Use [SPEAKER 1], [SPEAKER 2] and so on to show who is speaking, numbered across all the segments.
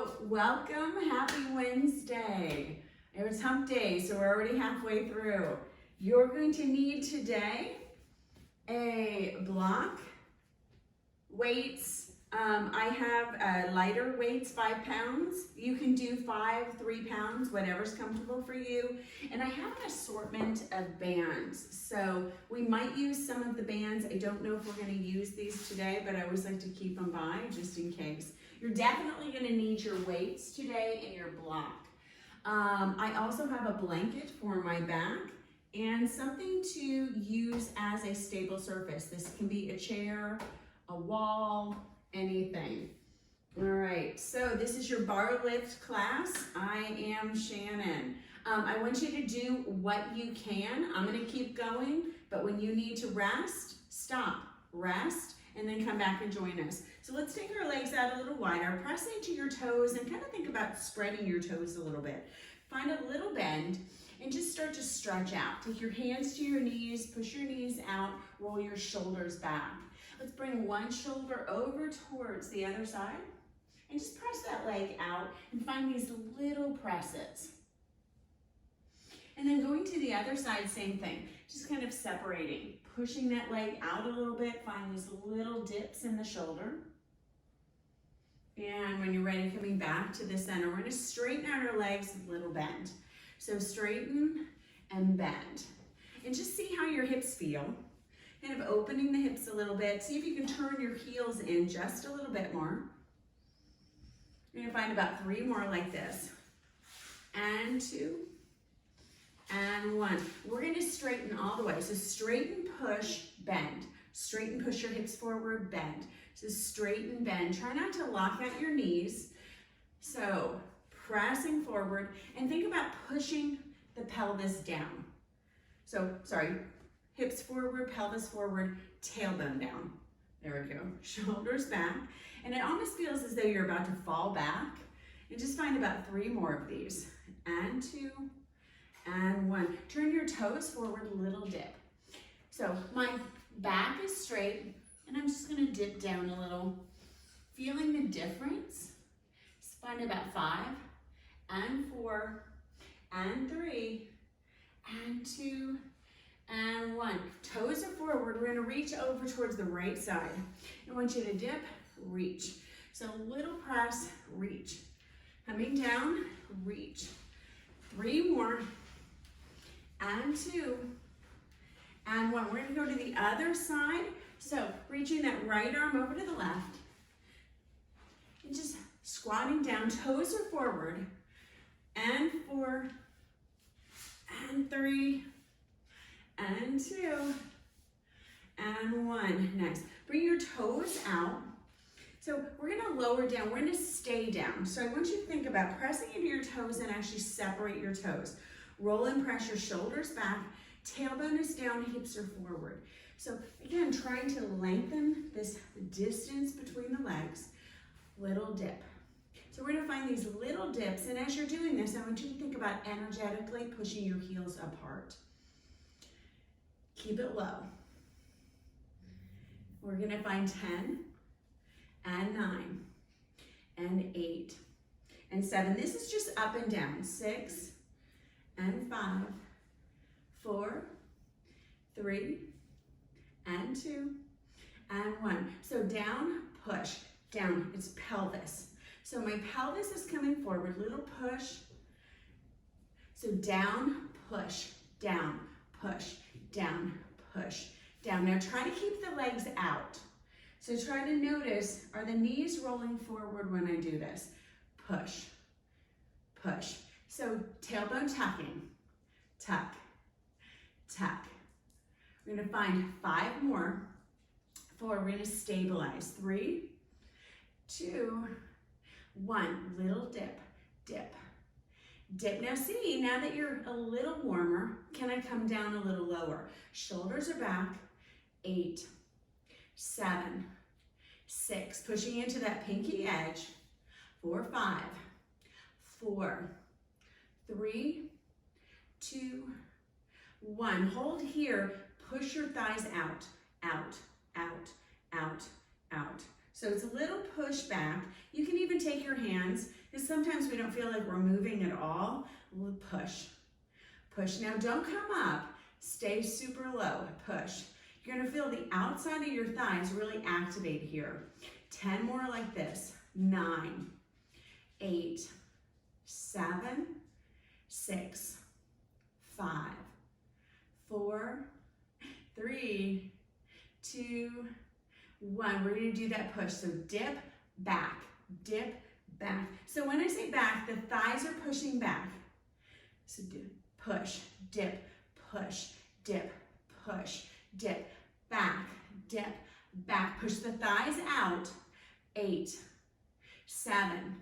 [SPEAKER 1] So welcome, happy Wednesday. It was hump day, so we're already halfway through. You're going to need today a block, weights. I have lighter weights, 5 pounds. You can do 5, 3 pounds, whatever's comfortable for you. And I have an assortment of bands. So we might use some of the bands. I don't know if we're gonna use these today, but I always like to keep them by just in case. You're definitely gonna need your weights today and your block. I also have a blanket for my back and something to use as a stable surface. This can be a chair, a wall, anything. All right, so this is your bar lift class. I am Shannon. I want you to do what you can. I'm gonna keep going, but when you need to rest, stop, rest, and then come back and join us. So let's take our legs out a little wider, press into your toes, and kind of think about spreading your toes a little bit. Find a little bend, and just start to stretch out. Take your hands to your knees, push your knees out, roll your shoulders back. Let's bring one shoulder over towards the other side and just press that leg out and find these little presses. And then going to the other side, same thing, just kind of separating, pushing that leg out a little bit, find these little dips in the shoulder. And when you're ready, coming back to the center, we're gonna straighten out our legs, little bend. So straighten and bend. And just see how your hips feel. Kind of opening the hips a little bit. See if you can turn your heels in just a little bit more. You're gonna find about 3 more like this. And 2, and 1. We're gonna straighten all the way. So straighten, push, bend. Straighten, push your hips forward, bend. So straighten, bend. Try not to lock out your knees. So pressing forward, and think about pushing the pelvis down. So, sorry, hips forward, pelvis forward, tailbone down. There we go, shoulders back. And it almost feels as though you're about to fall back. And just find about 3 more of these. And 2, and 1. Turn your toes forward, little dip. So my back is straight, and I'm just gonna dip down a little. Feeling the difference. Just find about 5, and 4, and 3, and 2, and 1. Toes are forward. We're gonna reach over towards the right side. I want you to dip, reach. So little press, reach. Coming down, reach. 3 more, and 2, and 1. We're gonna go to the other side. So reaching that right arm over to the left, and just squatting down, toes are forward, and 4, and 3, and 2, and 1. Next, bring your toes out. So we're gonna lower down, we're gonna stay down. So I want you to think about pressing into your toes and actually separate your toes. Roll and press your shoulders back, tailbone is down, hips are forward. So again, trying to lengthen this distance between the legs, little dip. So we're gonna find these little dips, and as you're doing this, I want you to think about energetically pushing your heels apart. Keep it low. We're gonna find 10, and 9, and 8, and 7. This is just up and down. 6, and 5, 4, 3, and 2, and 1. So down, push, down, it's pelvis. So my pelvis is coming forward, little push. So down, push, down, push, down, push, down. Now try to keep the legs out. So try to notice, are the knees rolling forward when I do this? Push, push. So tailbone tucking, tuck, tuck. We're gonna find 5 more. 4, we're gonna stabilize. 3, 2, 1. Little dip, dip, dip. Now see, now that you're a little warmer, can I come down a little lower? Shoulders are back. 8, 7, 6, pushing into that pinky edge. 4, 5, 4, 3, 2, 1. Hold here, push your thighs out, out, out, out, out. So it's a little push back. You can even take your hands Because sometimes we don't feel like we're moving at all. We'll push. Push. Now don't come up. Stay super low. Push. You're going to feel the outside of your thighs really activate here. 10 more like this. 9, 8, 7, 6, 5, 4, 3, 2, 1. We're going to do that push. So dip, back, dip, back. So when I say back, the thighs are pushing back. So dip, push, dip, push, dip, push, dip, back, dip, back. Push the thighs out. 8, 7,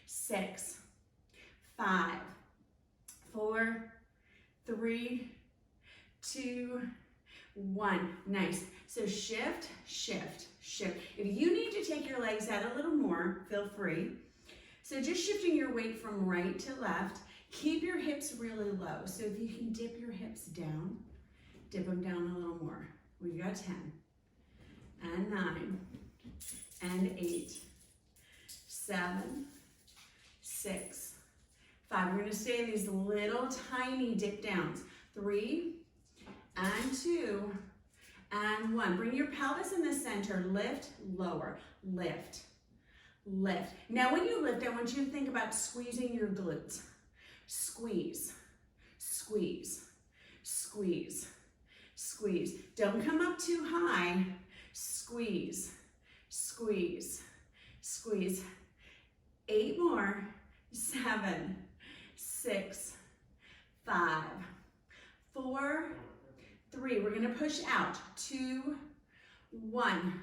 [SPEAKER 1] 6, 5, 4, 3, 2, 1. Nice. So shift, shift, shift. If you need to take your legs out a little more, feel free. So just shifting your weight from right to left. Keep your hips really low. So if you can dip your hips down, dip them down a little more. We've got 10, and 9, and 8, 7, 6, 5. We're going to stay in these little tiny dip downs. 3, and 2, and 1. Bring your pelvis in the center. Lift, lower, lift, lift. Now when you lift, I want you to think about squeezing your glutes. Squeeze, squeeze, squeeze, squeeze. Don't come up too high. Squeeze, squeeze, squeeze. 8 more. 7, 6, 5, 4, 3. We're going to push out. 2, 1.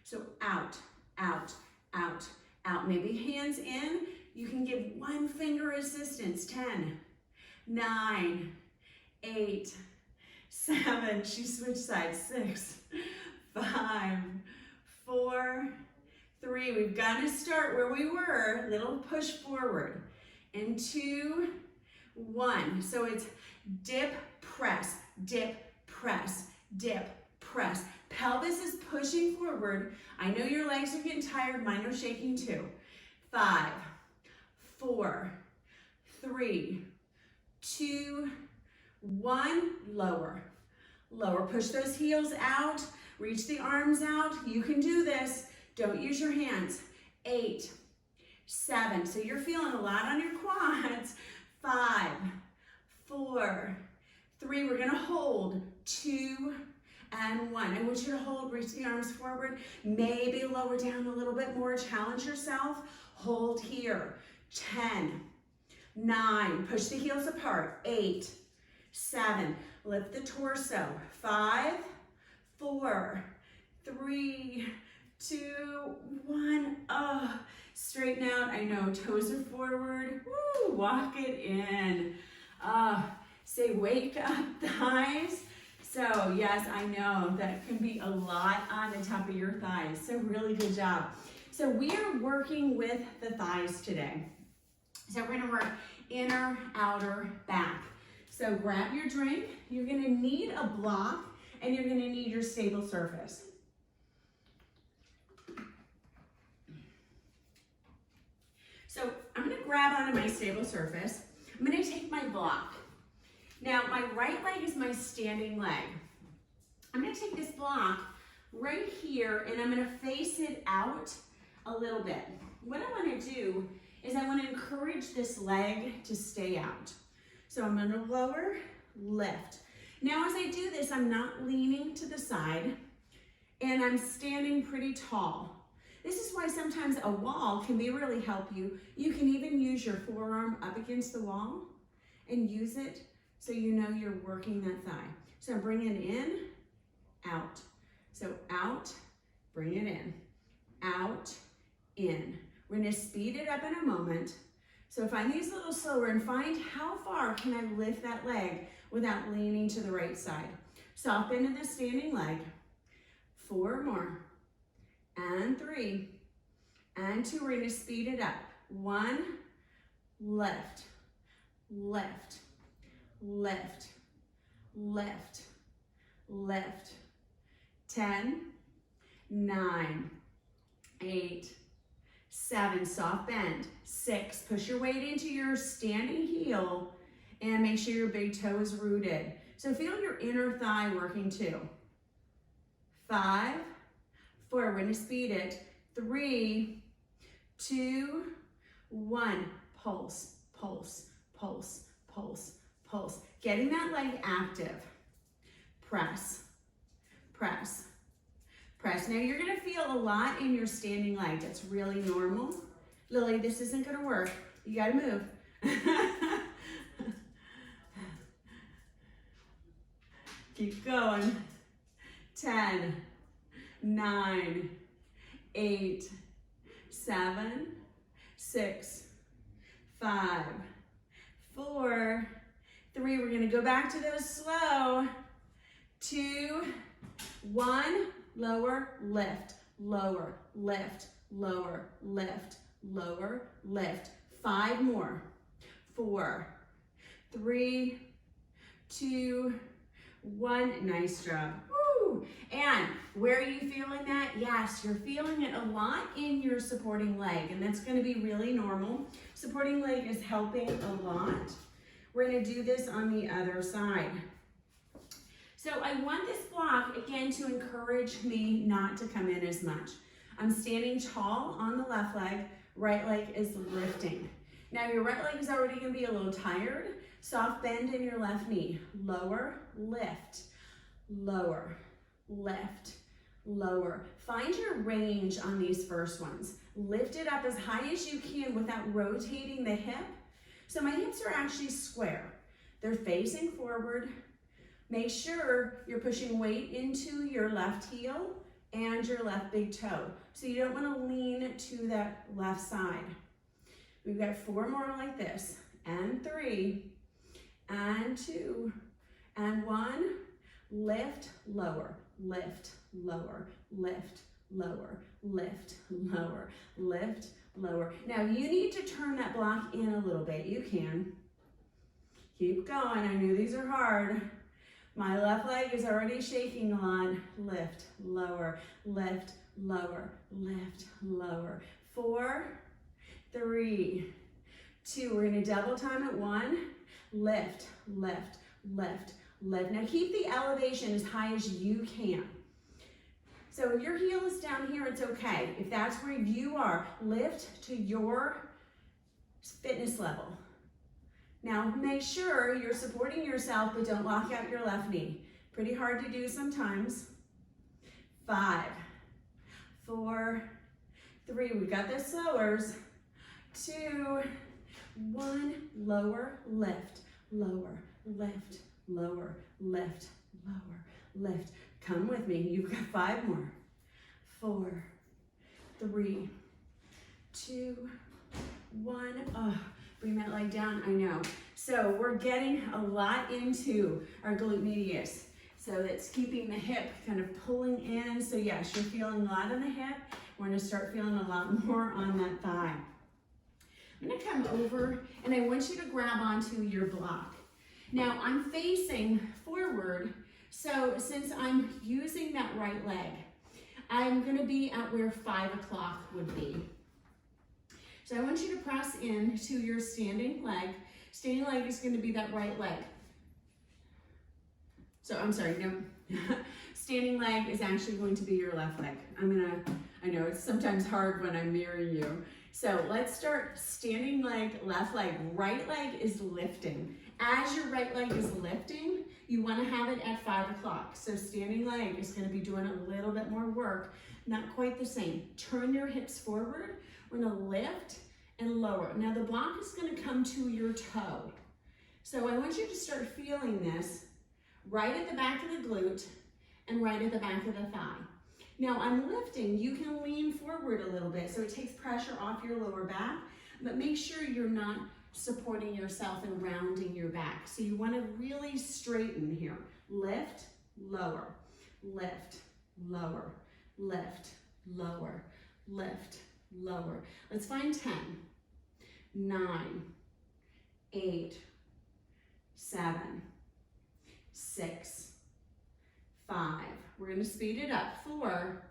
[SPEAKER 1] So out, out, out, out. Maybe hands in. You can give one finger assistance. 10, 9, 8, 7. She switched sides. 6, 5, 4, 3. We've got to start where we were. Little push forward. And 2, 1. So it's dip, press, dip, press, dip, press. Pelvis is pushing forward. I know your legs are getting tired. Mine are shaking too. 5, 4, 3, 2, 1. Lower, lower. Push those heels out. Reach the arms out. You can do this. Don't use your hands. 8, 7. So you're feeling a lot on your quads. 5, 4, 3. We're going to hold. 2, and 1. I want you to hold. Reach the arms forward. Maybe lower down a little bit more. Challenge yourself. Hold here. 10, 9. Push the heels apart. 8, 7. Lift the torso. 5, 4, 3, 2, 1. Oh, straighten out. I know, toes are forward. Woo, walk it in. Say wake up, thighs. So yes, I know that can be a lot on the top of your thighs. So really good job. So we are working with the thighs today. So we're gonna work inner, outer, back. So grab your drink. You're gonna need a block and you're gonna need your stable surface. So I'm gonna grab onto my stable surface. I'm gonna take my block. Now my right leg is my standing leg. I'm gonna take this block right here and I'm gonna face it out a little bit. What I wanna do is I wanna encourage this leg to stay out. So I'm gonna lower, lift. Now as I do this, I'm not leaning to the side and I'm standing pretty tall. This is why sometimes a wall can really help you. You can even use your forearm up against the wall and use it so you know you're working that thigh. So bring it in, out. So out, bring it in, out, in. We're gonna speed it up in a moment. So find these a little slower and find how far can I lift that leg without leaning to the right side. Soft bend in the standing leg. 4 more. And 3. And 2. We're gonna speed it up. 1, lift, lift, lift, lift, lift. 10, 9, 8, 7, soft bend. 6, push your weight into your standing heel and make sure your big toe is rooted. So feel your inner thigh working too. 5, 4, we're gonna speed it. 3, 2, 1, pulse, pulse, pulse, pulse, pulse. Getting that leg active. Press, press, press. Now you're gonna feel a lot in your standing leg. That's really normal. Lily, this isn't gonna work. You gotta move. Keep going. 10, 9, 8, 7, 6, 5, 4, 3. We're gonna go back to those slow. 2, 1, lower, lift, lower, lift, lower, lift, lower, lift. 5 more. 4, 3, 2, 1. Nice job. Woo! And where are you feeling that? Yes, you're feeling it a lot in your supporting leg, and that's going to be really normal. Supporting leg is helping a lot. We're going to do this on the other side. So I want this block, again, to encourage me not to come in as much. I'm standing tall on the left leg, right leg is lifting. Now your right leg is already going to be a little tired. Soft bend in your left knee. Lower, lift, lower, lift, lower. Find your range on these first ones. Lift it up as high as you can without rotating the hip. So my hips are actually square. They're facing forward. Make sure you're pushing weight into your left heel and your left big toe. So you don't want to lean to that left side. We've got 4 more like this, and 3, and 2, and 1. Lift, lower, lift, lower, lift, lower, lift, lower, lift, lower. Now you need to turn that block in a little bit. You can. Keep going. I knew these are hard. My left leg is already shaking a lot. Lift, lower, lift, lower, lift, lower. 4, 3, 2. We're going to double time at 1. Lift, lift, lift, lift. Now keep the elevation as high as you can. So if your heel is down here, it's okay. If that's where you are, lift to your fitness level. Now make sure you're supporting yourself, but don't lock out your left knee. Pretty hard to do sometimes. 5, 4, 3. We got the slowers. 2, 1. Lower, lift, lower, lift, lower, lift, lower, lift. Come with me. You've got 5 more. 4, 3, 2, 1. Oh, bring that leg down. I know. So we're getting a lot into our glute medius. So that's keeping the hip kind of pulling in. So yes, you're feeling a lot on the hip. We're going to start feeling a lot more on that thigh. I'm going to come over and I want you to grab onto your block. Now I'm facing forward. So since I'm using that right leg, I'm going to be at where 5 o'clock would be. So I want you to press in to your standing leg. Standing leg is going to be that right leg. So I'm sorry, no. Standing leg is actually going to be your left leg. I know it's sometimes hard when I mirror you. So let's start standing leg, left leg. Right leg is lifting. As your right leg is lifting, you want to have it at 5 o'clock. So standing leg is going to be doing a little bit more work, not quite the same. Turn your hips forward. We're going to lift and lower. Now the block is going to come to your toe. So I want you to start feeling this right at the back of the glute and right at the back of the thigh. Now I'm lifting. You can lean forward a little bit so it takes pressure off your lower back, but make sure you're not supporting yourself and rounding your back. So you want to really straighten here. Lift, lower, lift, lower, lift, lower, lift, lower. Let's find 10, 9, 8, 7, 6, 5. We're going to speed it up. 4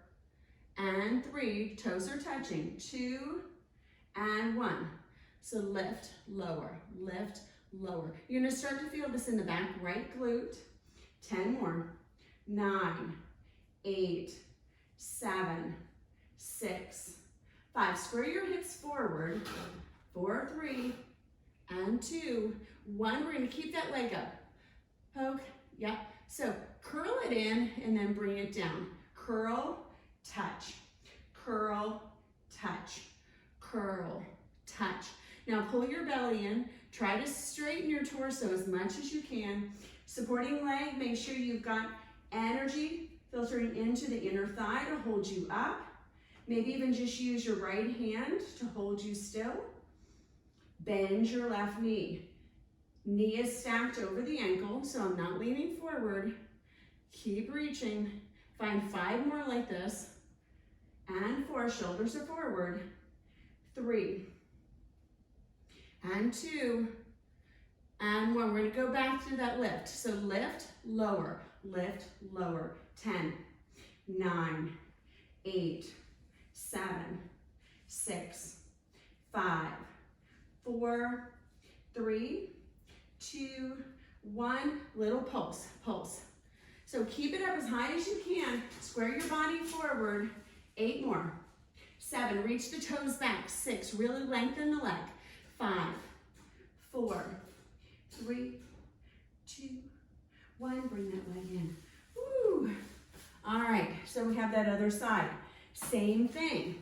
[SPEAKER 1] and 3. Toes are touching. 2 and 1. So lift, lower, lift, lower. You're gonna start to feel this in the back right glute. 10 more. 9, 8, 7, 6, 5. Square your hips forward. 4, 3, and 2, 1. We're gonna keep that leg up. Poke, yep. So curl it in and then bring it down. Curl, touch, curl, touch, curl, touch. Now pull your belly in. Try to straighten your torso as much as you can. Supporting leg, make sure you've got energy filtering into the inner thigh to hold you up. Maybe even just use your right hand to hold you still. Bend your left knee. Knee is stacked over the ankle, so I'm not leaning forward. Keep reaching. Find 5 more like this. And 4, shoulders are forward. 3, and 2, and 1. We're gonna go back through that lift. So lift, lower, 10, 9, 8, 7, 6, 5, 4, 3, 2, 1. Little pulse, pulse. So keep it up as high as you can. Square your body forward. 8 more. 7, reach the toes back. 6, really lengthen the leg. 5, 4, 3, 2, 1. Bring that leg in. Woo. All right, so we have that other side. Same thing.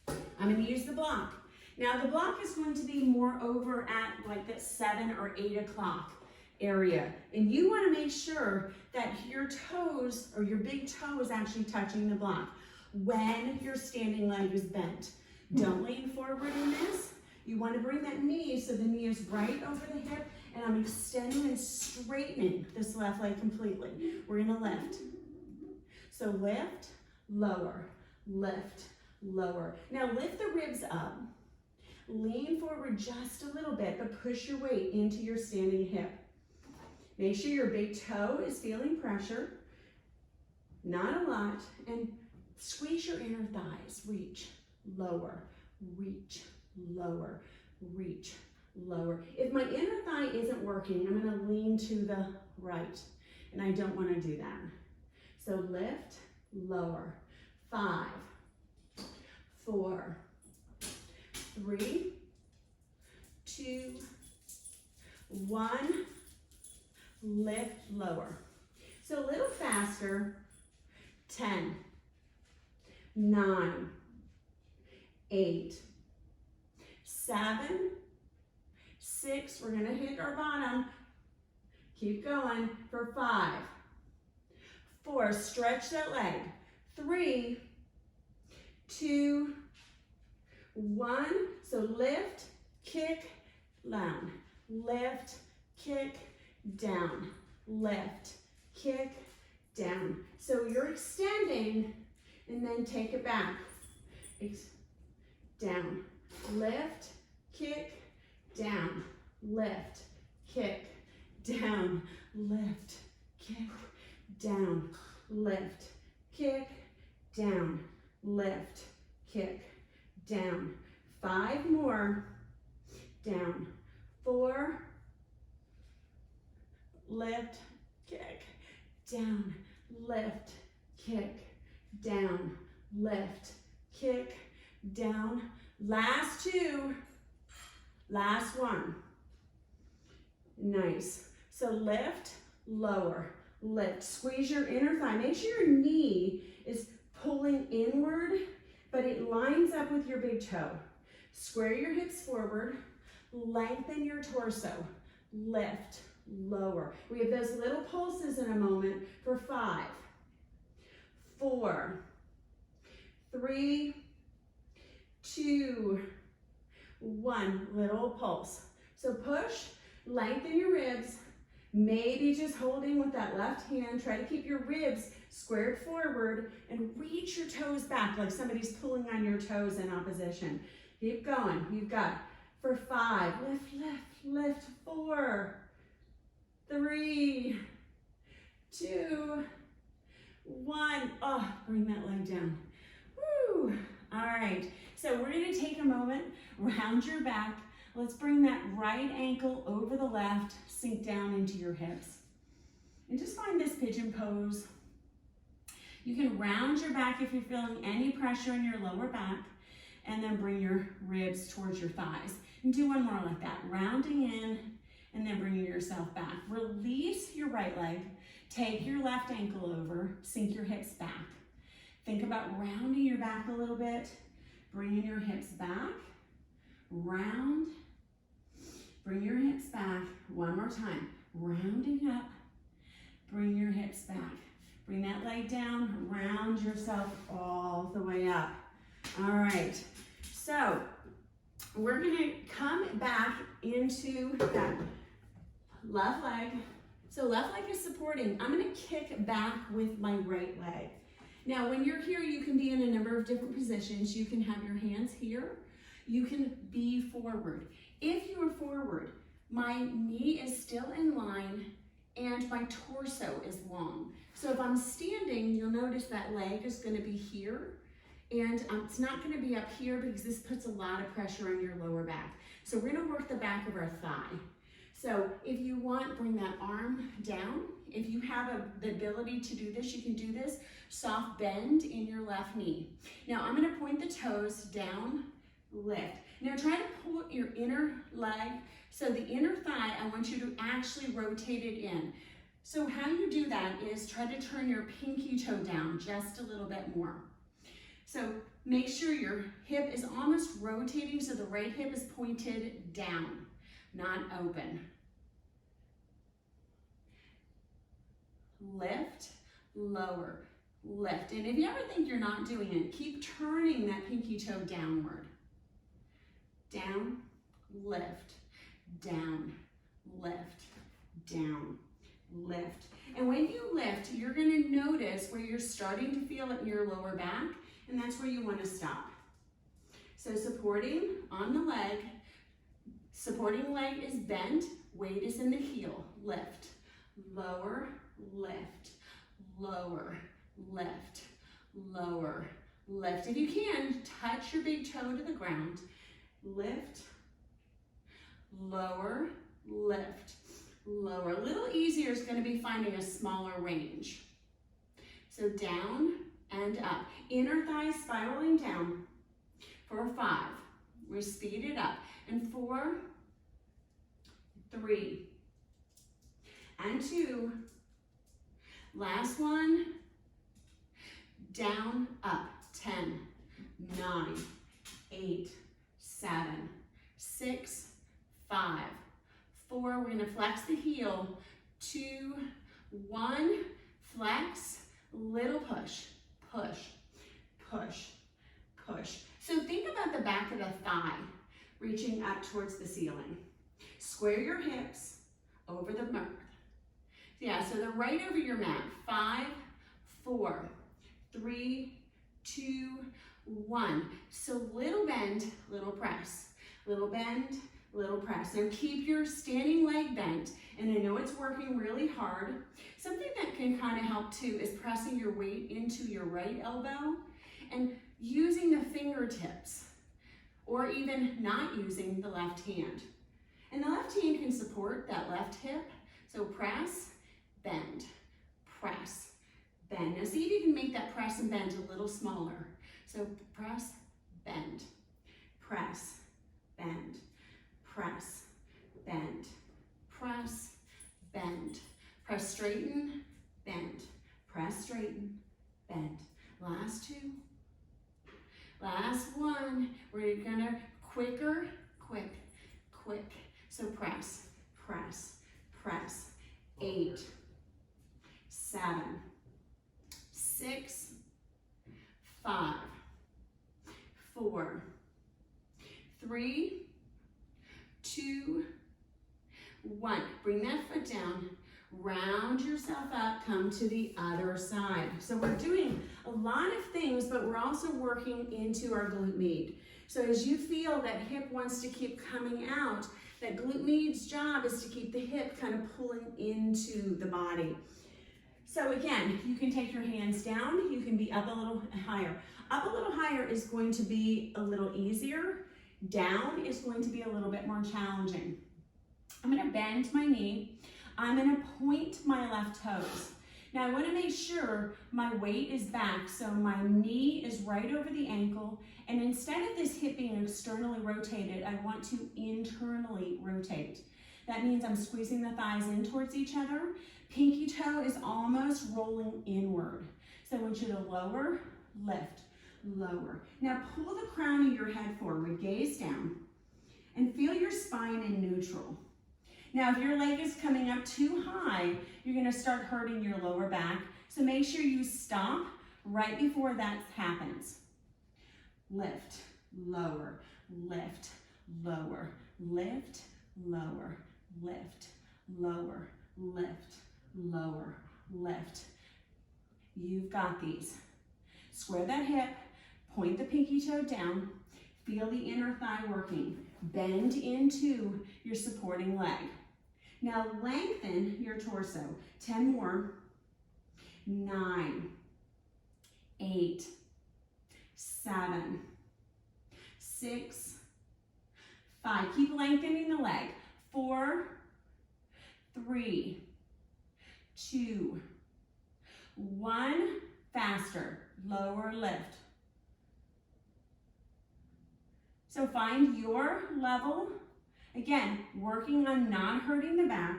[SPEAKER 1] I'm going to use the block. Now the block is going to be more over at like that 7 or 8 o'clock area. And you want to make sure that your toes or your big toe is actually touching the block when your standing leg is bent. Don't lean forward in this. You want to bring that knee so the knee is right over the hip, and I'm extending and straightening this left leg completely. We're going to lift. So lift, lower, lift, lower. Now lift the ribs up. Lean forward just a little bit, but push your weight into your standing hip. Make sure your big toe is feeling pressure, not a lot, and squeeze your inner thighs. Reach, lower, reach, lower, reach, lower. If my inner thigh isn't working, I'm going to lean to the right, and I don't want to do that. So lift, lower, 5, 4, 3, 2, 1, lift, lower. So a little faster. 10, 9, 8, 7, 6, we're gonna hit our bottom. Keep going for 5, 4, stretch that leg. 3, 2, 1, so lift, kick, down, lift, kick, down, lift, kick, down. So you're extending and then take it back. Down, lift, kick, down, lift, kick, down, lift, kick, down, lift, kick, down, lift, kick, down. 5 more. Down. 4, lift, kick, down, lift, kick, down, lift, kick, down. Last 2, last 1. Nice. So lift, lower, lift. Squeeze your inner thigh. Make sure your knee is pulling inward, but it lines up with your big toe. Square your hips forward, lengthen your torso, lift, lower. We have those little pulses in a moment for 5, 4, 3, 2, 1, little pulse. So push, lengthen your ribs, maybe just holding with that left hand. Try to keep your ribs squared forward and reach your toes back like somebody's pulling on your toes in opposition. Keep going. You've got for 5, lift, lift, lift, 4, 3, 2, 1. Oh, bring that leg down. Woo. All right, so we're gonna take a moment, round your back. Let's bring that right ankle over the left, sink down into your hips. And just find this pigeon pose. You can round your back if you're feeling any pressure in your lower back, and then bring your ribs towards your thighs. And do one more like that, rounding in, and then bringing yourself back. Release your right leg, take your left ankle over, sink your hips back. Think about rounding your back a little bit, bringing your hips back, round, bring your hips back. One more time, rounding up, bring your hips back. Bring that leg down, round yourself all the way up. All right, so we're gonna come back into that left leg. So left leg is supporting. I'm gonna kick back with my right leg. Now, when you're here, you can be in a number of different positions. You can have your hands here. You can be forward. If you are forward, my knee is still in line and my torso is long. So if I'm standing, you'll notice that leg is gonna be here, and it's not gonna be up here because this puts a lot of pressure on your lower back. So we're gonna work the back of our thigh. So if you want, bring that arm down. If you have the ability to do this, you can do this. Soft bend in your left knee. Now I'm gonna point the toes down, lift. Now try to pull your inner leg, so the inner thigh, I want you to actually rotate it in. So how you do that is try to turn your pinky toe down just a little bit more. So make sure your hip is almost rotating, so the right hip is pointed down, not open. Lift, lower, lift. And if you ever think you're not doing it, keep turning that pinky toe downward. Down, lift, down, lift, down, lift. And when you lift, you're gonna notice where you're starting to feel it in your lower back, and that's where you wanna stop. So supporting on the leg, supporting leg is bent, weight is in the heel, lift, lower, lift, lower, lift, lower, lift. If you can, touch your big toe to the ground, lift, lower, lift, lower. A little easier is going to be finding a smaller range. So down and up. Inner thigh spiraling down for 5. We speed it up. And 4, 3, and 2. Last one. Down, up. 10, 9, 8, 7, 6, 5, 4. We're going to flex the heel. 2, 1. Flex. Little push. Push. Push. Push. So think about the back of the thigh reaching up towards the ceiling. Square your hips over the mat. Yeah, so they're right over your mat. 5, 4, 3, 2, 1. So little bend, little press. Little bend, little press. Now keep your standing leg bent, and I know it's working really hard. Something that can kind of help too is pressing your weight into your right elbow and using the fingertips, or even not using the left hand. And the left hand can support that left hip. So press, bend, press, bend. Now see if you can make that press and bend a little smaller. So press, bend, press, bend, press, bend, press, bend. Press, straighten, bend, press, straighten, bend. Last 2. Last 1. We're gonna quicker, quick, quick. So press, press, press. 8, 7, 6, 5, 4, 3, 2, 1. Bring that foot down. Round yourself up, come to the other side. So we're doing a lot of things, but we're also working into our glute med. So as you feel that hip wants to keep coming out, that glute med's job is to keep the hip kind of pulling into the body. So again, you can take your hands down, you can be up a little higher. Up a little higher is going to be a little easier. Down is going to be a little bit more challenging. I'm gonna bend my knee. I'm gonna point my left toes. Now I wanna make sure my weight is back, so my knee is right over the ankle, and instead of this hip being externally rotated, I want to internally rotate. That means I'm squeezing the thighs in towards each other. Pinky toe is almost rolling inward. So I want you to lower, lift, lower. Now pull the crown of your head forward, gaze down, and feel your spine in neutral. Now if your leg is coming up too high, you're gonna start hurting your lower back. So make sure you stop right before that happens. Lift, lower, lift, lower, lift, lower, lift, lower, lift, lower, lift. You've got these. Square that hip, point the pinky toe down, feel the inner thigh working. Bend into your supporting leg. Now lengthen your torso. 10 more. 9, 8, 7, 6, 5. Keep lengthening the leg. 4, 3, 2, 1. Faster. Lower lift. So find your level. Again, working on not hurting the back.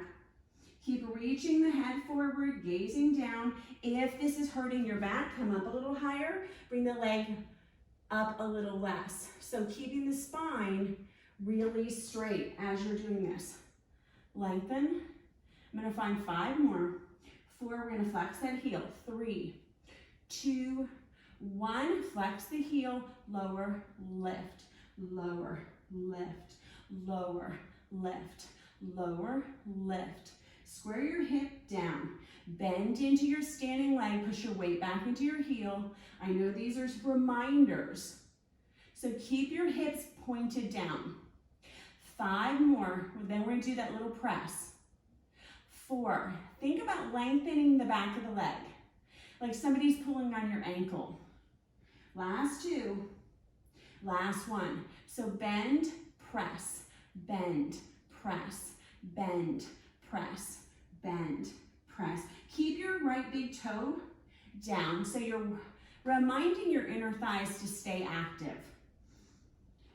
[SPEAKER 1] Keep reaching the head forward, gazing down. If this is hurting your back, come up a little higher. Bring the leg up a little less. So keeping the spine really straight as you're doing this. Lengthen. I'm going to find 5 more. 4, we're going to flex that heel. 3, 2, 1. Flex the heel, lower, lift, lower, lift, lower, lift, lower, lift. Square your hip down. Bend into your standing leg. Push your weight back into your heel. I know these are reminders. So keep your hips pointed down. 5 more. Then we're going to do that little press. 4. Think about lengthening the back of the leg, like somebody's pulling on your ankle. Last 2. Last 1. So bend, press, bend, press, bend, press, bend, press. Keep your right big toe down so you're reminding your inner thighs to stay active.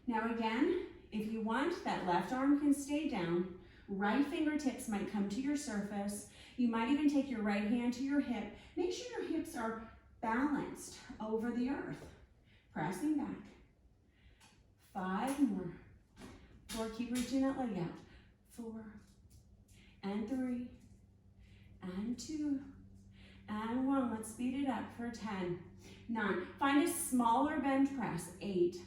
[SPEAKER 1] Now again, if you want, that left arm can stay down. Right fingertips might come to your surface. You might even take your right hand to your hip. Make sure your hips are balanced over the earth. Pressing back. 5 more. 4, keep reaching that leg out. 4, and 3, and 2, and 1. Let's speed it up for 10, 9. Find a smaller bench press. 8,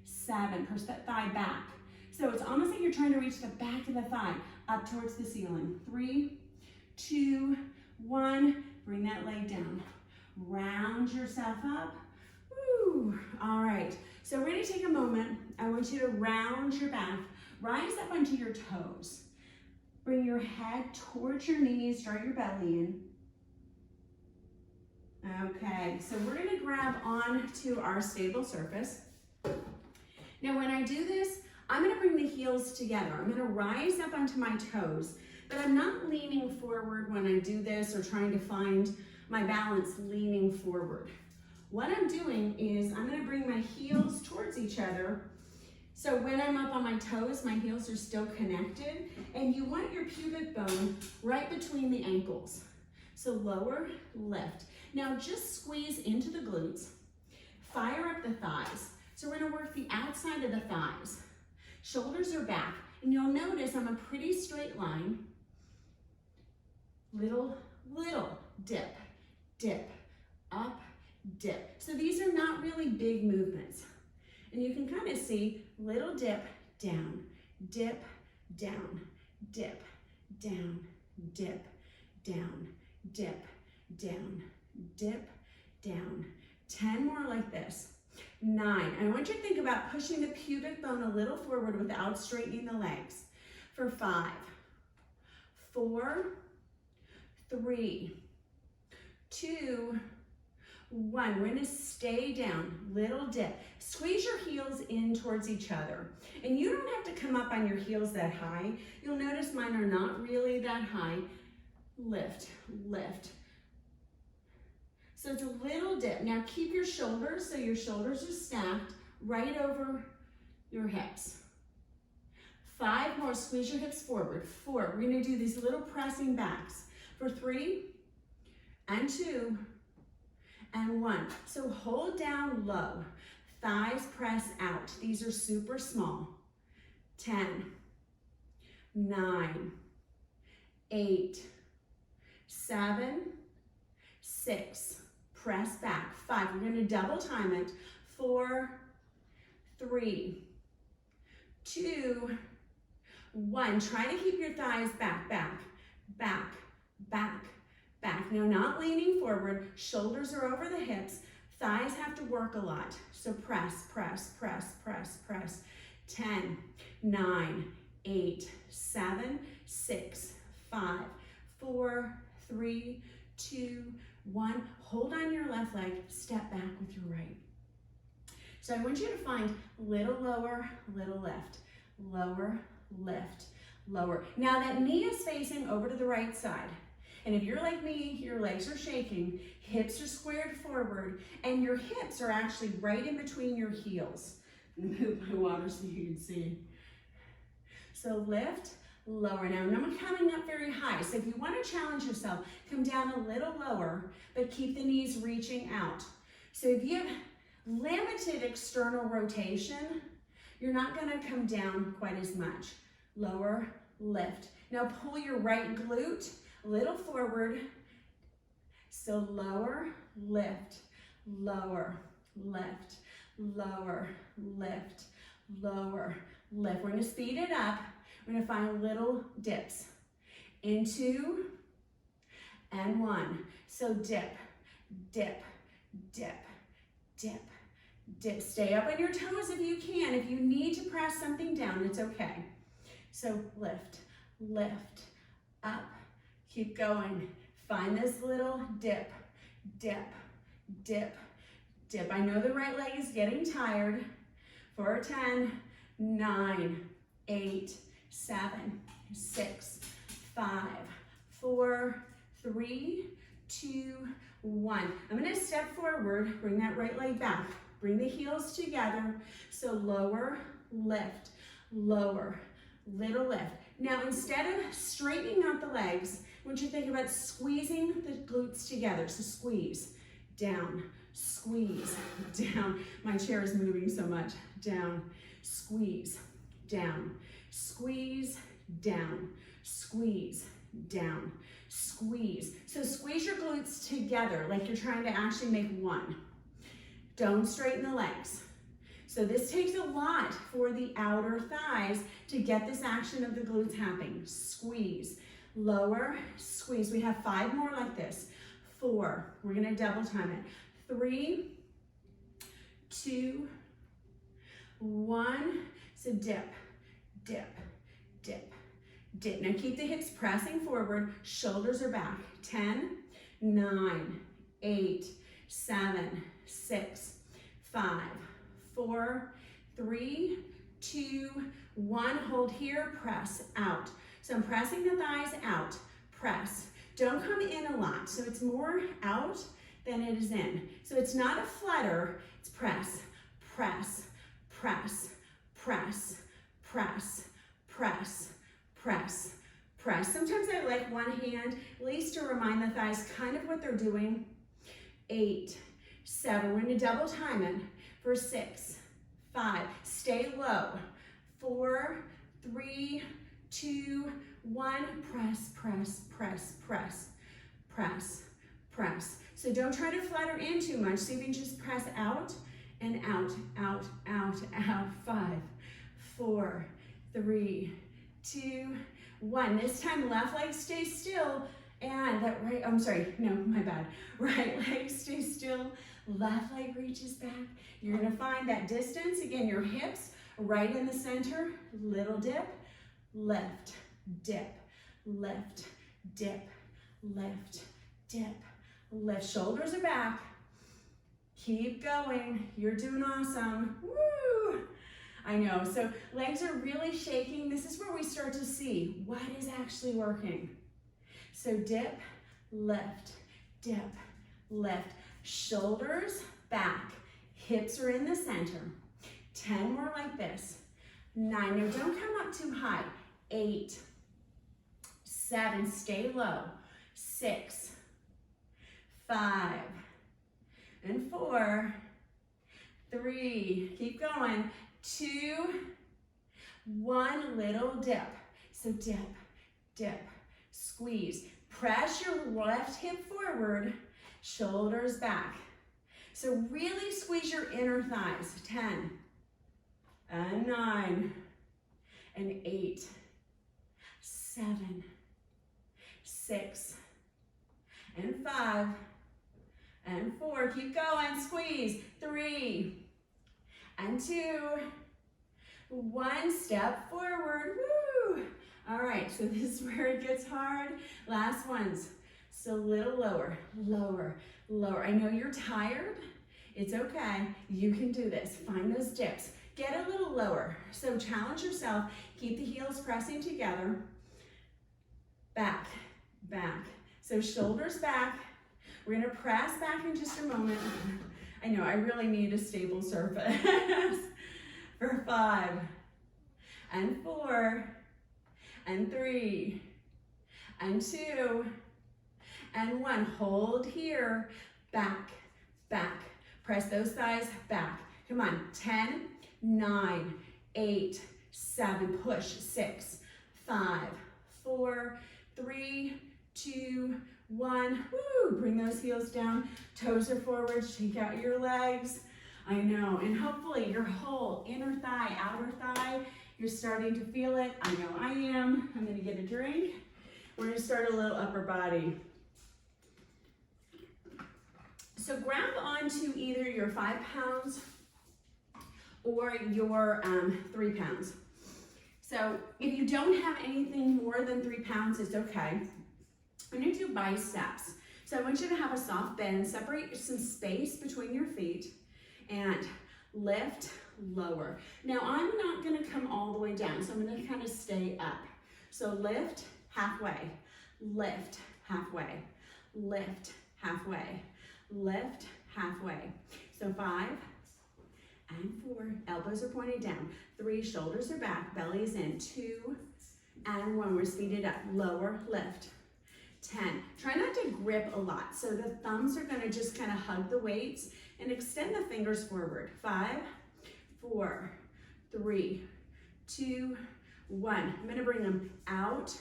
[SPEAKER 1] 7. Push that thigh back. So it's almost like you're trying to reach the back of the thigh up towards the ceiling. 3, 2, 1. Bring that leg down. Round yourself up. Woo. All right. So we're going to take a moment. I want you to round your back. Rise up onto your toes. Bring your head towards your knees. Draw your belly in. Okay. So we're going to grab onto our stable surface. Now when I do this, I'm going to bring the heels together. I'm going to rise up onto my toes, but I'm not leaning forward when I do this or trying to find my balance leaning forward. What I'm doing is I'm going to bring my heels towards each other. So when I'm up on my toes, my heels are still connected, and you want your pubic bone right between the ankles. So lower, lift. Now just squeeze into the glutes. Fire up the thighs. So we're going to work the outside of the thighs. Shoulders are back, and you'll notice I'm a pretty straight line. Little dip, dip, up, dip. So these are not really big movements. And you can kind of see little dip, down, dip, down, dip, down, dip, down, dip, down, dip, down. 10 more like this. 9. I want you to think about pushing the pubic bone a little forward without straightening the legs. For 5, 4, 3, 2, 1. We're gonna stay down, little dip. Squeeze your heels in towards each other. And you don't have to come up on your heels that high. You'll notice mine are not really that high. Lift, lift. So it's a little dip. Now keep your shoulders, so your shoulders are stacked right over your hips. 5 more, squeeze your hips forward. 4, we're gonna do these little pressing backs. For 3, and 2, and 1. So hold down low, thighs press out. These are super small. 10, 9, 8, 7, 6, press back. 5, we're gonna double time it. 4, 3, 2, 1. Try to keep your thighs back, back, back, back, back. Now not leaning forward, shoulders are over the hips, thighs have to work a lot. So press, press, press, press, press. 10, 9, 8, 7, 6, 5, 4, 3, 2, 1. Hold on your left leg, step back with your right. So I want you to find little lower, little lift, lower, lift, lower. Now that knee is facing over to the right side. And if you're like me, your legs are shaking, hips are squared forward, and your hips are actually right in between your heels. Move my water so you can see. So lift, lower. Now I'm coming up very high, so if you want to challenge yourself, come down a little lower, but keep the knees reaching out. So if you have limited external rotation, you're not going to come down quite as much. Lower, lift. Now pull your right glute a little forward. So lower, lift, lower, lift, lower, lift, lower, lift. We're going to speed it up. We're going to find little dips. In 2 and 1. So dip, dip, dip, dip, dip. Stay up on your toes if you can. If you need to press something down, it's okay. So lift, lift, up. Keep going. Find this little dip, dip, dip, dip. I know the right leg is getting tired. For 10, 9, 8, 7, 6, 5, 4, 3, 2, 1. I'm going to step forward, bring that right leg back. Bring the heels together. So lower, lift, lower, little lift. Now instead of straightening out the legs, I want you to think about squeezing the glutes together. So squeeze, down, squeeze, down. My chair is moving so much. Down, squeeze, down, squeeze, down, squeeze, down, squeeze. So squeeze your glutes together like you're trying to actually make one. Don't straighten the legs. So this takes a lot for the outer thighs to get this action of the glutes happening. Squeeze, lower, squeeze. We have 5 more like this. 4, we're gonna double time it. 3, 2, 1. So dip, dip, dip, dip. Now keep the hips pressing forward, shoulders are back. 10, 9, 8, 7, 6, 5, 4, 3, 2, 1. Hold here, press out. So I'm pressing the thighs out, press. Don't come in a lot. So it's more out than it is in. So it's not a flutter, it's press, press, press, press, press, press, press, press. Sometimes I like one hand, at least to remind the thighs kind of what they're doing. 8, 7, we're gonna double time it for 6, 5, stay low. 4, 3, 2, 1, press, press, press, press, press, press. So don't try to flutter in too much. So you can just press out and out, out, out, out. 5, 4, 3, 2, 1. This time left leg stays still and that right, I'm sorry, no, my bad. Right leg stays still, left leg reaches back. You're gonna find that distance. Again, your hips right in the center, little dip, lift, dip, lift, dip, lift, dip, lift. Shoulders are back. Keep going. You're doing awesome. Woo! I know, so legs are really shaking. This is where we start to see what is actually working. So dip, lift, shoulders back, hips are in the center. 10 more like this. 9, now don't come up too high. 8, 7, stay low. 6, 5, and 4, 3, keep going. 2, 1, little dip. So dip, squeeze. Press your left hip forward, shoulders back. So really squeeze your inner thighs. 10, and 9, and 8, 7, 6, and 5, and 4. Keep going, squeeze. 3, and 2, 1, step forward. Woo! All right, so this is where it gets hard. Last ones. So a little lower, lower, lower. I know you're tired. It's okay. You can do this. Find those dips. Get a little lower. So challenge yourself. Keep the heels pressing together. Back, back. So shoulders back. We're gonna press back in just a moment. I know, I really need a stable surface. For 5, and 4, and 3, and 2, and 1. Hold here, back, back. Press those thighs back. Come on, 10, 9, 8, 7, push, 6, 5, 4, 3, 2, 1. Woo! Bring those heels down, toes are forward, shake out your legs. I know, and hopefully your whole inner thigh, outer thigh, you're starting to feel it. I know I am. I'm gonna get a drink. We're gonna start a little upper body. So grab onto either your 5 pounds or your 3 pounds. So if you don't have anything more than 3 pounds, it's okay. I'm gonna do biceps. So I want you to have a soft bend, separate some space between your feet, and lift, lower. Now I'm not gonna come all the way down, so I'm gonna kind of stay up. So lift, halfway, lift, halfway, lift, halfway, lift, halfway. So 5 and 4, elbows are pointed down. 3, shoulders are back, belly is in. 2 and 1, we're speeded up. Lower, lift. 10, try not to grip a lot. So the thumbs are gonna just kind of hug the weights and extend the fingers forward. 5, 4, 3, 2, 1. I'm gonna bring them out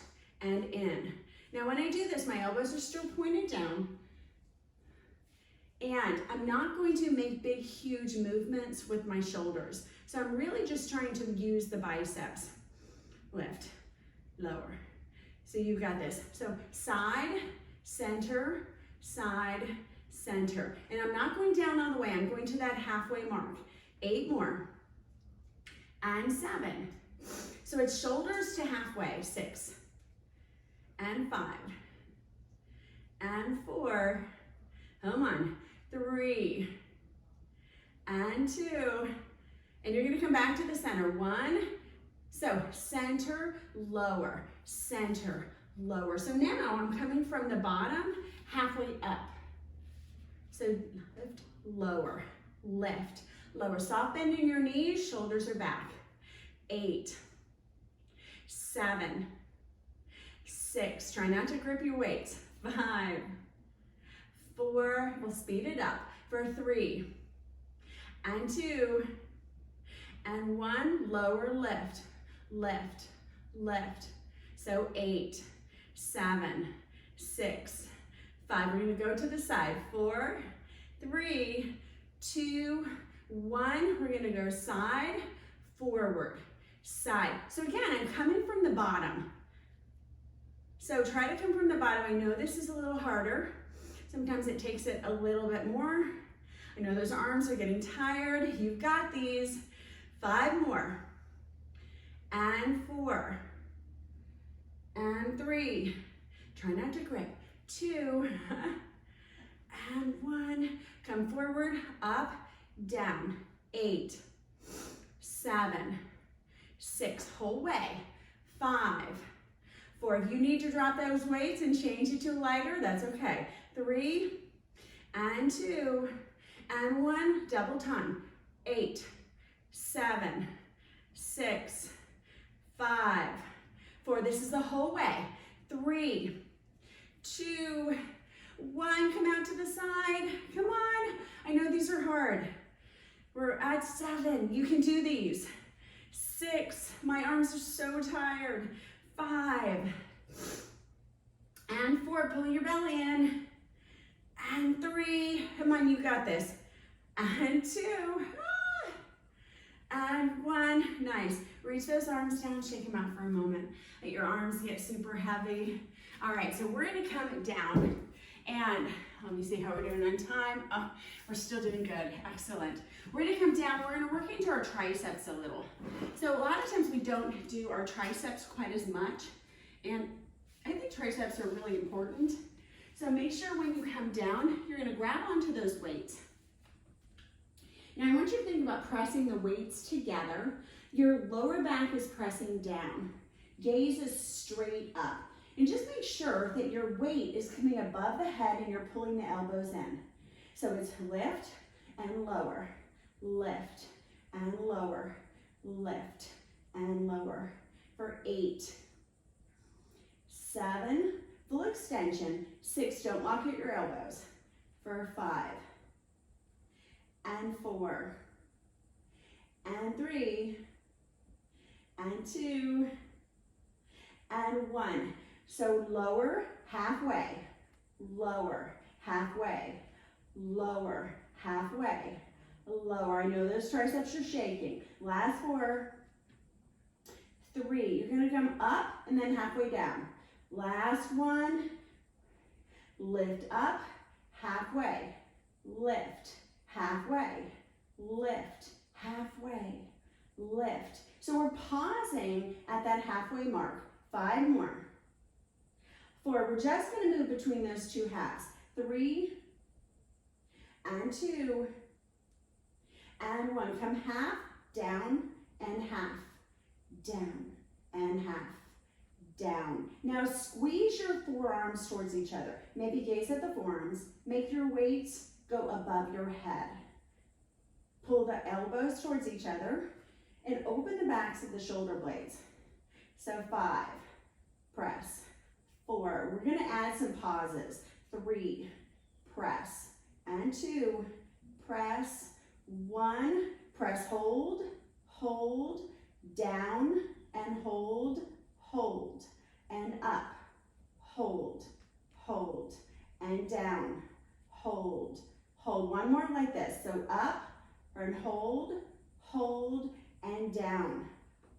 [SPEAKER 1] and in. Now when I do this, my elbows are still pointed down, and I'm not going to make big, huge movements with my shoulders. So I'm really just trying to use the biceps. Lift, lower. So you've got this. So side, center, side, center. And I'm not going down all the way. I'm going to that halfway mark. 8 more. And 7. So it's shoulders to halfway. 6. And 5. And 4. Come on. 3. And 2. And you're going to come back to the center. 1. So center, lower, center, lower. So now I'm coming from the bottom, halfway up. So lift, lower, lift, lower. Soft bend in your knees, shoulders are back. 8, 7, 6. Try not to grip your weights. 5, 4, we'll speed it up. For 3, and 2, and 1, lower, lift. Lift, lift. So 8, 7, 6, 5. We're gonna go to the side. 4, 3, 2, 1. We're gonna go side, forward, side. So again, I'm coming from the bottom. So try to come from the bottom. I know this is a little harder. Sometimes it takes it a little bit more. I know those arms are getting tired. You've got these. 5 more. And 4, and 3, try not to grip. 2, and 1. Come forward, up, down. 8, 7, 6, whole way. 5, 4. If you need to drop those weights and change it to lighter, that's okay. 3, and 2, and 1. Double time. 8, 7, 6, 5, 4. This is the whole way. 3, 2, 1. Come out to the side. Come on. I know these are hard. We're at 7. You can do these. 6. My arms are so tired. 5. And 4. Pull your belly in. And 3. Come on, you got this. And 2. And 1. Nice. Reach those arms down. Shake them out for a moment. Let your arms get super heavy. All right, so we're going to come down. And let me see how we're doing on time. Oh, we're still doing good. Excellent. We're going to come down. We're going to work into our triceps a little. So a lot of times we don't do our triceps quite as much. And I think triceps are really important. So make sure when you come down, you're going to grab onto those weights. Now I want you to think about pressing the weights together. Your lower back is pressing down. Gaze is straight up. And just make sure that your weight is coming above the head and you're pulling the elbows in. So it's lift and lower, lift and lower, lift and lower. For 8, 7, full extension. 6, don't lock at your elbows. For 5, and 4, and 3, and 2, and 1. So lower, halfway, lower, halfway, lower, halfway, lower. I know those triceps are shaking. Last 4, 3. You're going to come up and then halfway down. Last 1, lift up, halfway, lift, halfway, lift, halfway, lift. So we're pausing at that halfway mark. 5 more. 4, we're just going to move between those 2 halves. 3, and 2, and 1. Come half, down, and half, down, and half, down. Now squeeze your forearms towards each other. Maybe gaze at the forearms. Make your weights go above your head. Pull the elbows towards each other and open the backs of the shoulder blades. So 5, press. 4, we're going to add some pauses. 3, press. And 2, press. 1, press, hold, hold, down, and hold, hold, and up, hold, hold, and down, hold, hold. 1 more like this. So up, and hold, hold, and down,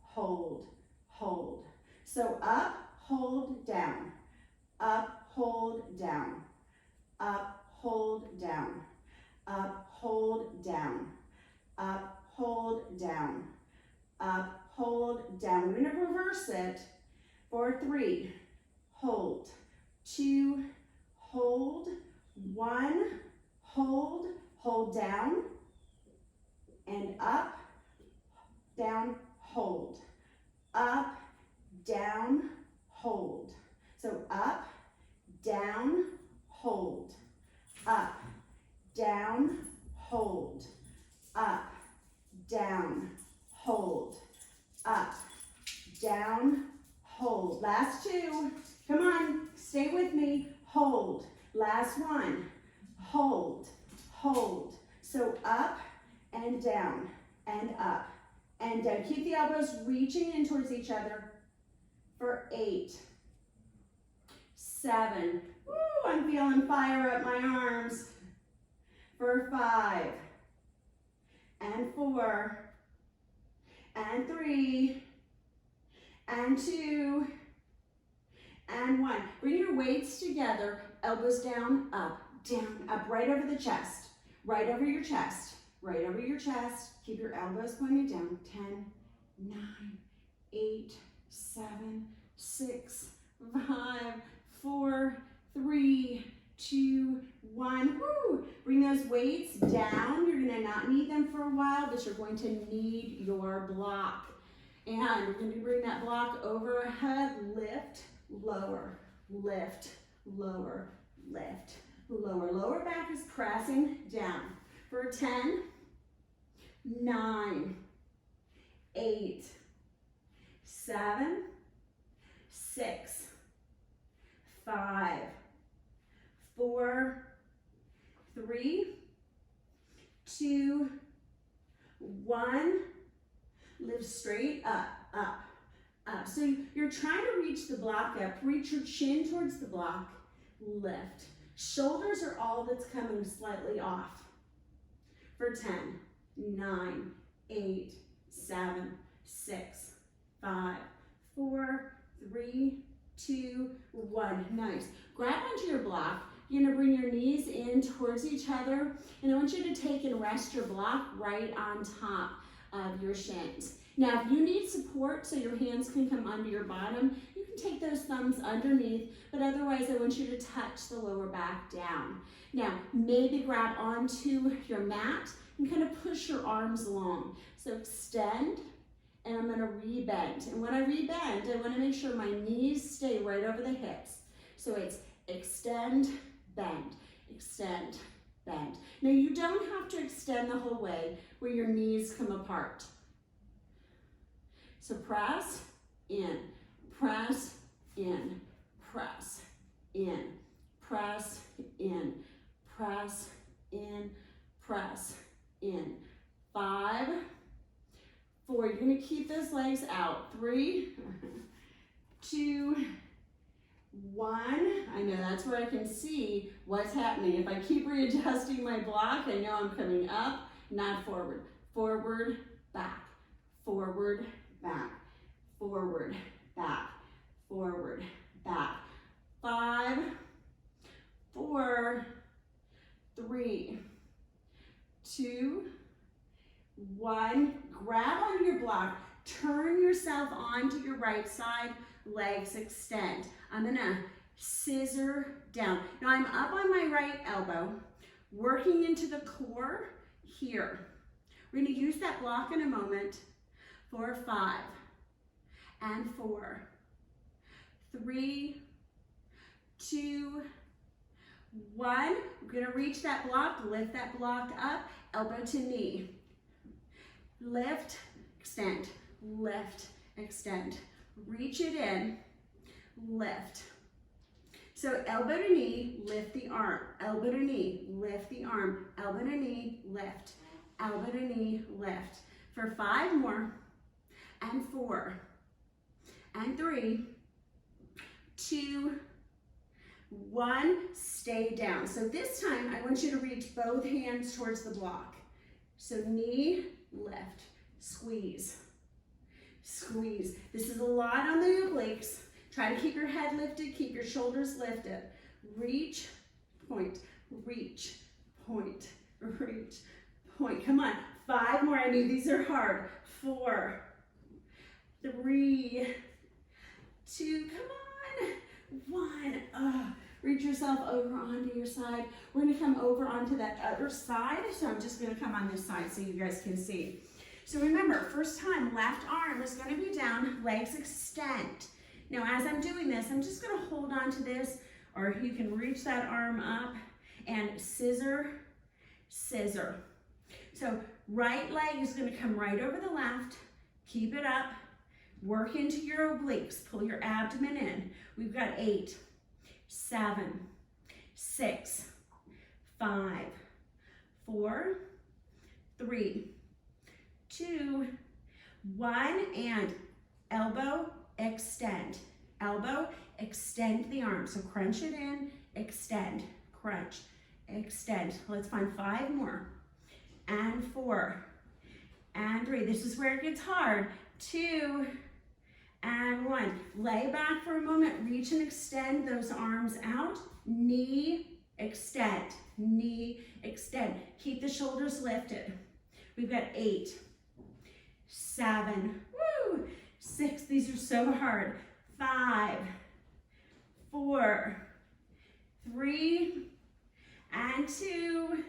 [SPEAKER 1] hold, hold. So up, hold, down, up, hold, down, up, hold, down, up, hold, down, up, hold, down, up, hold, down. We're going to reverse it for 3, hold, 2, hold, 1, hold, hold down, and up, down, hold, up, down, hold. So up, down, hold, up, down, hold, up, down, hold, up, down, hold. Last 2, come on, stay with me, hold. Last 1, hold, hold. So up and down, and up, and down. Keep the elbows reaching in towards each other for 8, 7, woo, I'm feeling fire up my arms, for 5, and 4, and 3, and 2, and 1. Bring your weights together, elbows down, up, right over the chest, right over your chest, right over your chest. Keep your elbows pointed down. 10, 9, 8, 7, 6, 5, 4, 3, 2, 1. Woo! Bring those weights down. You're gonna not need them for a while, but you're going to need your block. And we're going to bring that block overhead, lift, lower, lift, lower, lift, lower. Lower back is pressing down. For 10, 9, 8, 7, 6, 5, 4, 3, 2, 1. Lift straight up, up, up. So you're trying to reach the block up. Reach your chin towards the block. Lift. Shoulders are all that's coming slightly off. For 10, 9, 8, 7, 6, 5, 4, 3, 2, 1. Nice. Grab onto your block. You're going to bring your knees in towards each other. And I want you to take and rest your block right on top of your shins. Now, if you need support so your hands can come under your bottom, you can take those thumbs underneath, but otherwise I want you to touch the lower back down. Now, maybe grab onto your mat and kind of push your arms along. So extend, and I'm going to rebend. And when I rebend, I want to make sure my knees stay right over the hips. So it's extend, bend, extend, bend. Now you don't have to extend the whole way where your knees come apart. So press in, press in, press in, press in, press in, press in. 5, 4, you're gonna keep those legs out. 3, 2, 1, I know that's where I can see what's happening. If I keep readjusting my block, I know I'm coming up, not forward. Forward, back, forward, back, forward, back, forward, back. 5, 4, 3, 2, 1. Grab on your block, turn yourself onto your right side, legs extend. I'm gonna scissor down. Now I'm up on my right elbow, working into the core here. We're gonna use that block in a moment. For 5, and 4, 3, 2, 1. We're gonna reach that block, lift that block up, elbow to knee. Lift, extend, lift, extend. Reach it in, lift. So elbow to knee, lift the arm. Elbow to knee, lift the arm. Elbow to knee, lift. Elbow to knee, lift. For 5 more, and 4, and 3, 2, 1. Stay down. So this time, I want you to reach both hands towards the block. So knee, lift, squeeze, squeeze. This is a lot on the obliques. Try to keep your head lifted, keep your shoulders lifted. Reach, point, reach, point, reach, point. Come on, 5 more. I mean, these are hard. 4, 3, 2, come on, 1. Reach yourself over onto your side. We're gonna come over onto that other side. So I'm just gonna come on this side so you guys can see. So remember, first time, left arm is gonna be down, legs extend. Now as I'm doing this, I'm just gonna hold on to this, or you can reach that arm up and scissor, scissor. So right leg is gonna come right over the left, keep it up, work into your obliques, pull your abdomen in. We've got 8, 7, 6, 5, 4, 3, 2, 1, and elbow, extend. Elbow, extend the arm. So crunch it in, extend, crunch, extend. Let's find 5 more, and 4, and 3. This is where it gets hard. 2, and 1. Lay back for a moment, reach and extend those arms out. Knee, extend, knee, extend. Keep the shoulders lifted. We've got 8, 7, 6, these are so hard. 5, 4, 3, and 2,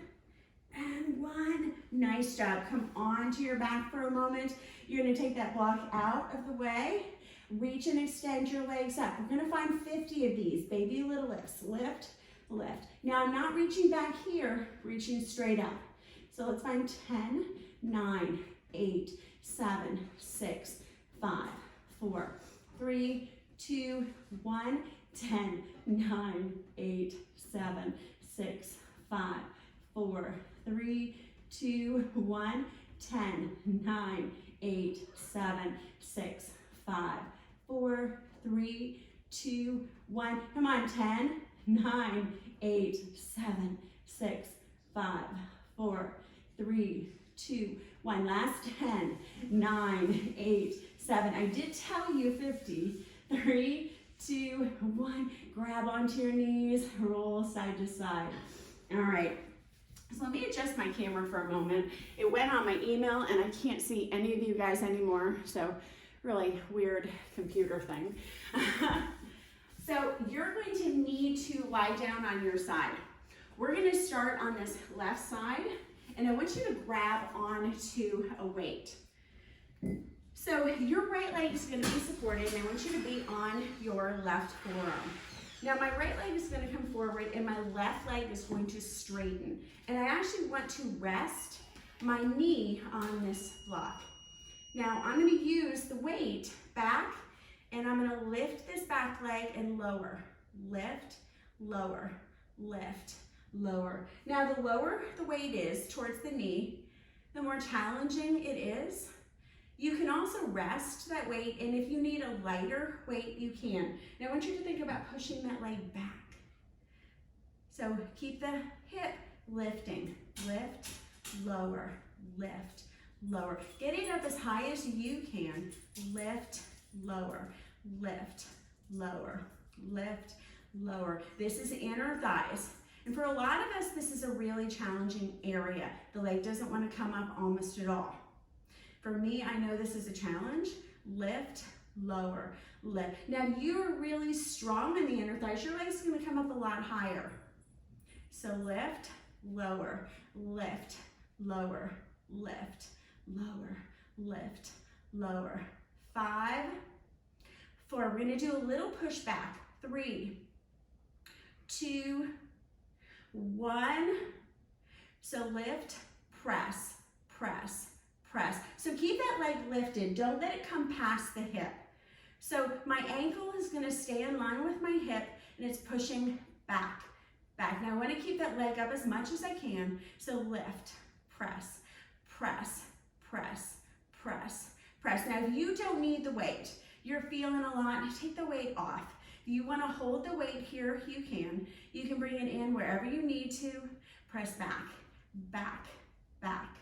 [SPEAKER 1] and 1. Nice job. Come onto your back for a moment. You're gonna take that block out of the way. Reach and extend your legs up. We're gonna find 50 of these, baby little lifts. Lift, lift. Now I'm not reaching back here, reaching straight up. So let's find 10, 9, 8, 7, 6, 5, 4, 3, 2, 1, 10, 9, 8, 7, 6, 5, 4, 3, 2, 1, 10, 9, 8, 7, 6, 5, 4, 3, 2, 1. Come on, 10, 9, 8, 7, 6, 5, 4, 3, 2, 1. Last 10, 9, 8, 7. I did tell you 50. 3, 2, 1. Grab onto your knees, roll side to side. All right. So let me adjust my camera for a moment. It went on my email and I can't see any of you guys anymore. So really weird computer thing. So you're going to need to lie down on your side. We're going to start on this left side and I want you to grab onto a weight. So your right leg is going to be supported and I want you to be on your left forearm. Now my right leg is going to come forward and my left leg is going to straighten. And I actually want to rest my knee on this block. Now I'm going to use the weight back and I'm going to lift this back leg and lower. Lift, lower, lift, lower. Now the lower the weight is towards the knee, the more challenging it is. You can also rest that weight, and if you need a lighter weight, you can. Now I want you to think about pushing that leg back. So keep the hip lifting. Lift, lower, lift, lower. Get it up as high as you can. Lift, lower, lift, lower, lift, lower. This is inner thighs. And for a lot of us, this is a really challenging area. The leg doesn't want to come up almost at all. For me, I know this is a challenge. Lift, lower, lift. Now you're really strong in the inner thighs. Your leg's gonna come up a lot higher. So lift, lower, lift, lower, lift, lower, lift, lower. 5, 4, we're gonna do a little push back. 3, 2, 1. So lift, press, press, press. So keep that leg lifted. Don't let it come past the hip. So my ankle is going to stay in line with my hip and it's pushing back, back. Now I want to keep that leg up as much as I can. So lift, press, press, press, press, press. Now if you don't need the weight, you're feeling a lot, take the weight off. If you want to hold the weight here, you can. You can bring it in wherever you need to. Press back, back, back,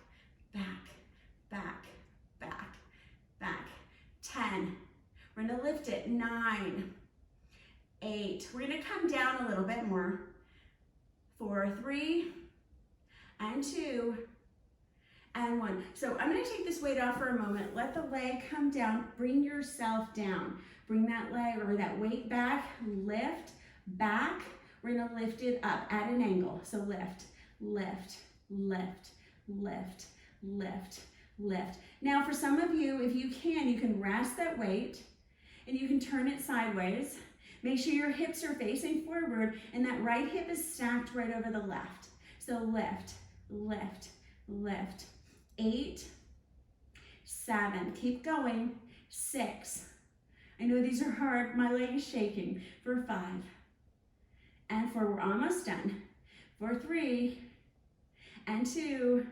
[SPEAKER 1] back, back, back, back. 10. We're gonna lift it. 9, 8. We're gonna come down a little bit more. 4, 3, and 2, and 1. So I'm gonna take this weight off for a moment. Let the leg come down. Bring yourself down. Bring that leg or that weight back. Lift, back. We're gonna lift it up at an angle. So lift, lift, lift, lift, lift, lift. Now for some of you, if you can rest that weight and you can turn it sideways. Make sure your hips are facing forward and that right hip is stacked right over the left. So lift, lift, lift. 8, 7, keep going. 6, I know these are hard, my leg is shaking. For 5, and 4, we're almost done. For 3, and 2,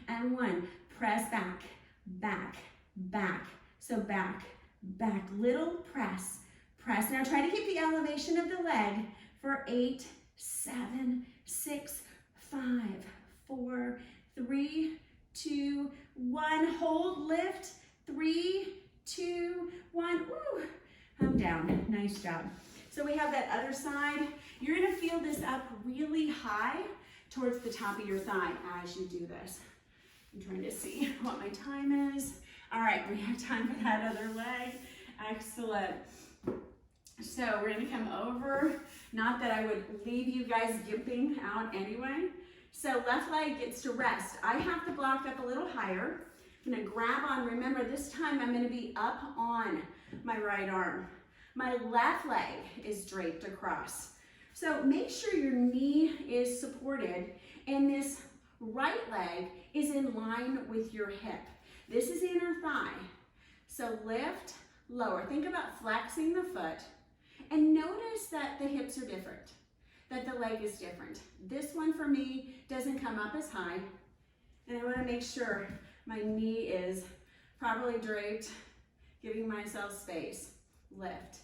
[SPEAKER 1] and 1. Press back, back, back. So back, back, little press, press. Now try to keep the elevation of the leg for 8, 7, 6, 5, 4, 3, 2, 1. Hold, lift. 3, 2, 1. Woo. Come down. Nice job. So we have that other side. You're going to feel this up really high towards the top of your thigh as you do this. I'm trying to see what my time is. All right, we have time for that other leg. Excellent. So we're gonna come over, not that I would leave you guys gimping out anyway. So left leg gets to rest. I have to block up a little higher. I'm gonna grab on, remember this time I'm gonna be up on my right arm. My left leg is draped across. So make sure your knee is supported and this right leg is in line with your hip. This is inner thigh. So lift, lower. Think about flexing the foot and notice that the hips are different, that the leg is different. This one for me doesn't come up as high, and I want to make sure my knee is properly draped, giving myself space. Lift,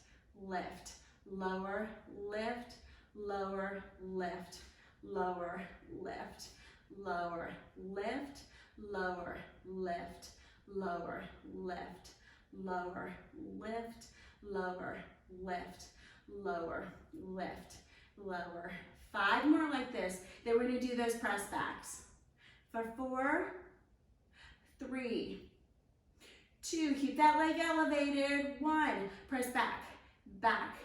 [SPEAKER 1] lift, lower, lift, lower, lift, lower, lift, lower, lift, lower, lift, lower, lift, lower, lift, lower, lift, lower, lift, lower. 5 more like this. Then we're going to do those press backs. For 4, 3, 2, keep that leg elevated. 1, press back, back,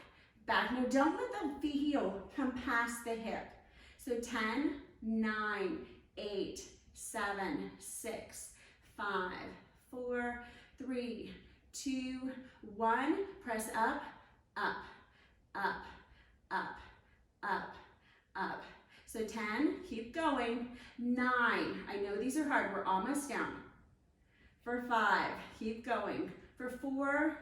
[SPEAKER 1] back. Now don't let the heel come past the hip. So 10, 9, 8, 7, 6, 5, 4, 3, 2, 1. Press up, up, up, up, up, up. So 10, keep going. 9, I know these are hard, we're almost down. For 5, keep going. For 4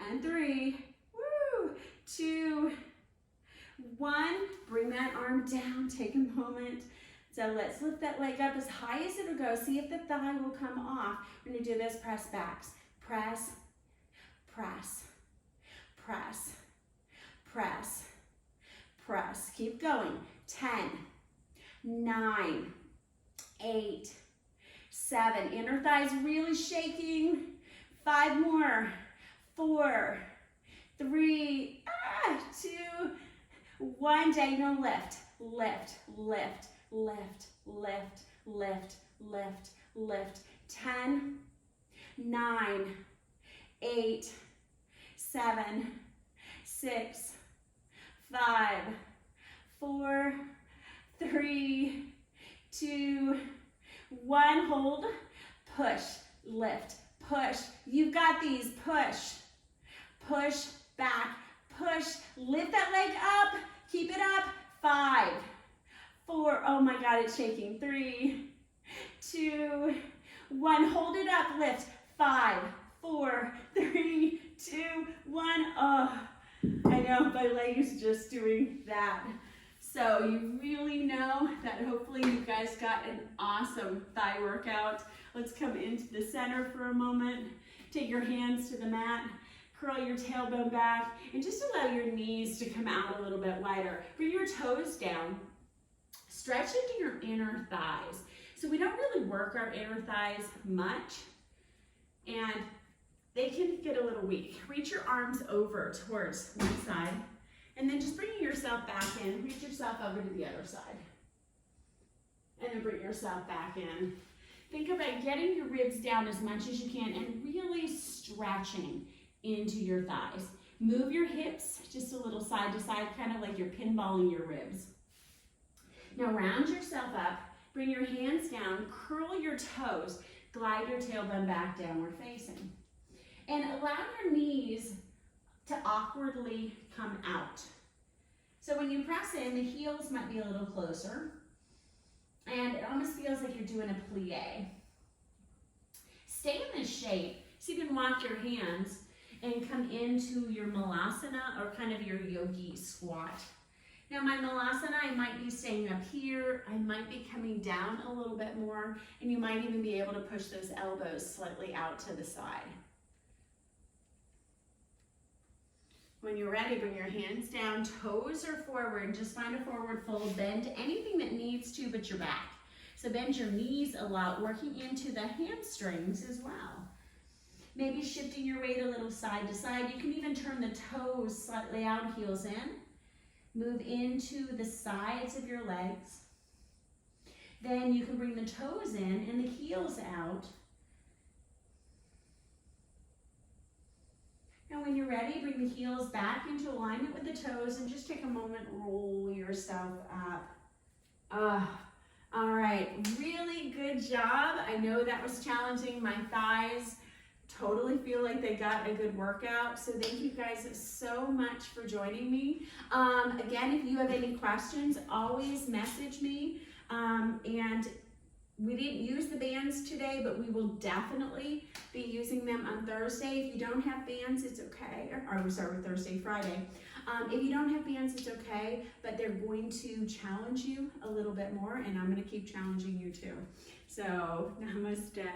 [SPEAKER 1] and 3, woo, 2, 1, bring that arm down, take a moment. So let's lift that leg up as high as it'll go. See if the thigh will come off. We're gonna do those press backs. Press, press, press, press, press. Keep going. 10, 9, 8, 7. Inner thighs really shaking. 5 more. 4, 3, 2, 1. Diagonal lift, lift, lift, lift, lift, lift, lift, lift. 10, 9, 8, 7, 6, 5, 4, 3, 2, 1. Hold, push, lift, push. You've got these. Push, push, back, push. Lift that leg up. Keep it up. 5, 4. Oh my God, it's shaking. 3, 2, 1. Hold it up. Lift. 5, 4, 3, 2, 1. Oh, I know my leg is just doing that. So you really know that hopefully you guys got an awesome thigh workout. Let's come into the center for a moment. Take your hands to the mat. Curl your tailbone back and just allow your knees to come out a little bit wider. Bring your toes down. Stretch into your inner thighs. So we don't really work our inner thighs much, and they can get a little weak. Reach your arms over towards one side, and then just bring yourself back in. Reach yourself over to the other side. And then bring yourself back in. Think about getting your ribs down as much as you can and really stretching into your thighs. Move your hips just a little side to side, kind of like you're pinballing your ribs. Now round yourself up, bring your hands down, curl your toes, glide your tailbone back, downward facing. And allow your knees to awkwardly come out. So when you press in, the heels might be a little closer, and it almost feels like you're doing a plie. Stay in this shape, so you can walk your hands and come into your malasana or kind of your yogi squat. Now my malasana, I might be staying up here, I might be coming down a little bit more, and you might even be able to push those elbows slightly out to the side. When you're ready, bring your hands down, toes are forward, just find a forward fold, bend anything that needs to but your back. So bend your knees a lot, working into the hamstrings as well. Maybe shifting your weight a little side to side. You can even turn the toes slightly out, heels in. Move into the sides of your legs. Then you can bring the toes in and the heels out. And when you're ready, bring the heels back into alignment with the toes and just take a moment, roll yourself up. All right, really good job. I know that was challenging. My thighs totally feel like they got a good workout. So thank you guys so much for joining me. Again, if you have any questions, always message me. And we didn't use the bands today, but we will definitely be using them on Thursday. If you don't have bands, it's okay. Or sorry, Thursday, Friday. If you don't have bands, it's okay, but they're going to challenge you a little bit more, and I'm going to keep challenging you too. So, namaste.